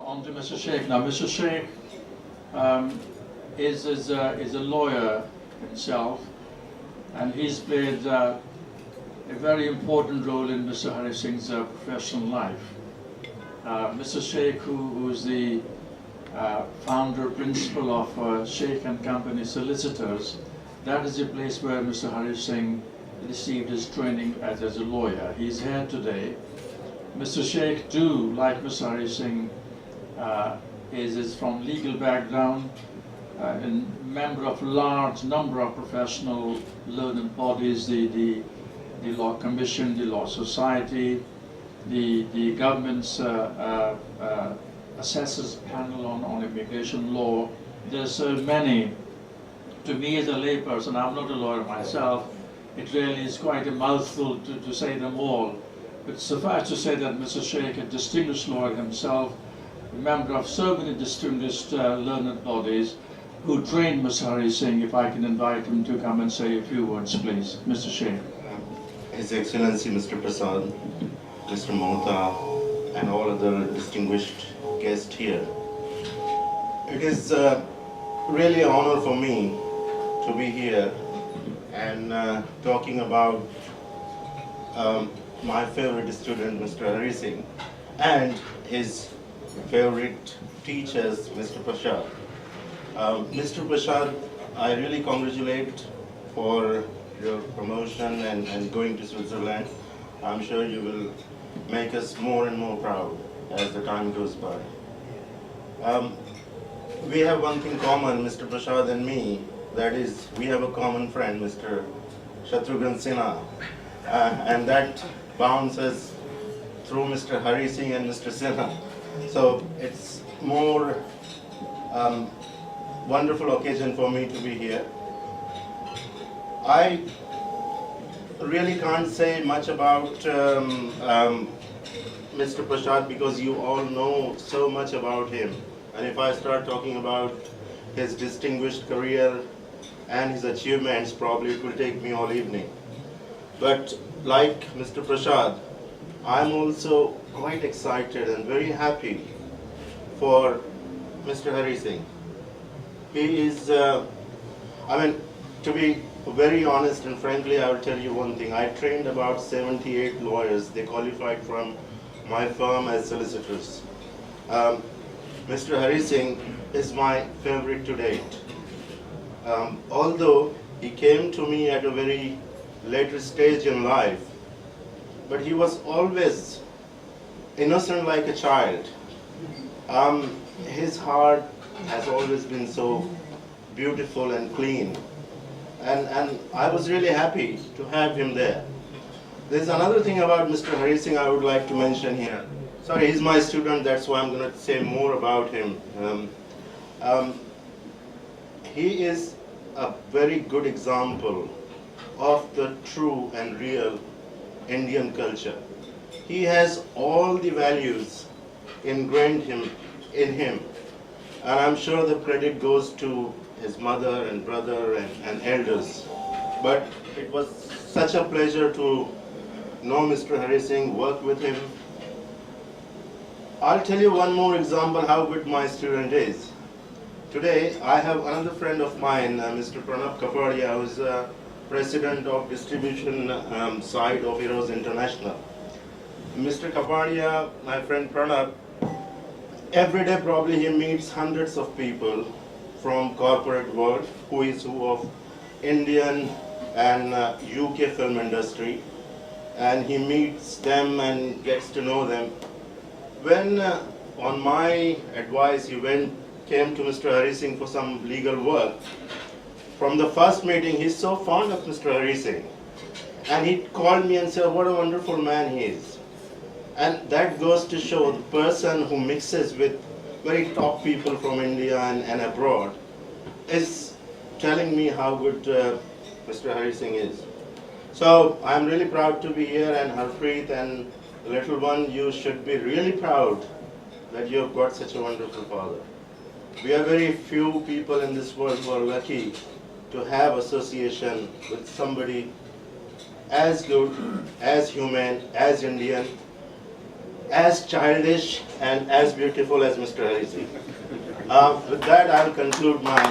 On to Mr. Sheikh. Now, Mr. Sheikh is a lawyer himself, and he's played a very important role in Mr. Hari Singh's professional life. Mr. Sheikh, who is the founder, principal of Sheikh and Company Solicitors, that is the place where Mr. Hari Singh received his training as a lawyer. He's here today. Mr. Sheikh too, like Mr. Hari Singh, is from legal background, and member of large number of professional learned bodies, the Law Commission, the Law Society, the government's assessors panel on immigration law. There's so many. To me as a layperson, I'm not a lawyer myself, it really is quite a mouthful to say them all. But suffice to say that Mr. Sheikh, a distinguished lawyer himself, a member of so many distinguished learned bodies, who trained Mr. Hari Singh. If I can invite him to come and say a few words, please. Mr. Sheikh. His Excellency Mr. Prasad, Mr. Mohta, and all other distinguished guests here. It is really an honor for me to be here and talking about my favorite student, Mr. Hari Singh, and his favorite teachers, Mr. Prasad. Mr. Prasad, I really congratulate for your promotion and going to Switzerland. I'm sure you will make us more and more proud as the time goes by. We have one thing common, Mr. Prasad and me, that is, we have a common friend, Mr. Shatrughan Sinha, and that bounds us through Mr. Hari Singh and Mr. Sinha. So it's more wonderful occasion for me to be here. I really can't say much about Mr. Prasad because you all know so much about him. And if I start talking about his distinguished career and his achievements, probably it will take me all evening. But like Mr. Prasad, I'm also quite excited and very happy for Mr. Hari Singh. He is, to be very honest and frankly, I will tell you one thing. I trained about 78 lawyers. They qualified from my firm as solicitors. Mr. Hari Singh is my favorite to date. Although he came to me at a very later stage in life, but he was always innocent like a child. His heart has always been so beautiful and clean. And I was really happy to have him there. There's another thing about Mr. Hari Singh I would like to mention here. Sorry, he's my student, that's why I'm going to say more about him. He is a very good example of the true and real Indian culture. He has all the values ingrained in him. And I'm sure the credit goes to his mother and brother and elders. But it was such a pleasure to know Mr. Hari Singh, work with him. I'll tell you one more example how good my student is. Today I have another friend of mine, Mr. Pranab Kapadia, who is president of distribution side of Heroes International. Mr. Kapadia, my friend Pranab, every day probably he meets hundreds of people from corporate world, who is who of Indian and UK film industry, and he meets them and gets to know them. When on my advice he came to Mr. Hari Singh for some legal work, from the first meeting he's so fond of Mr. Hari Singh, and he called me and said what a wonderful man he is. And that goes to show the person who mixes with very top people from India and abroad is telling me how good Mr. Hari Singh is. So I'm really proud to be here, and Harpreet and the little one, you should be really proud that you have got such a wonderful father. We are very few people in this world who are lucky to have association with somebody as good, as human, as Indian, as childish and as beautiful as Mr. Hari Singh. With that, I will conclude my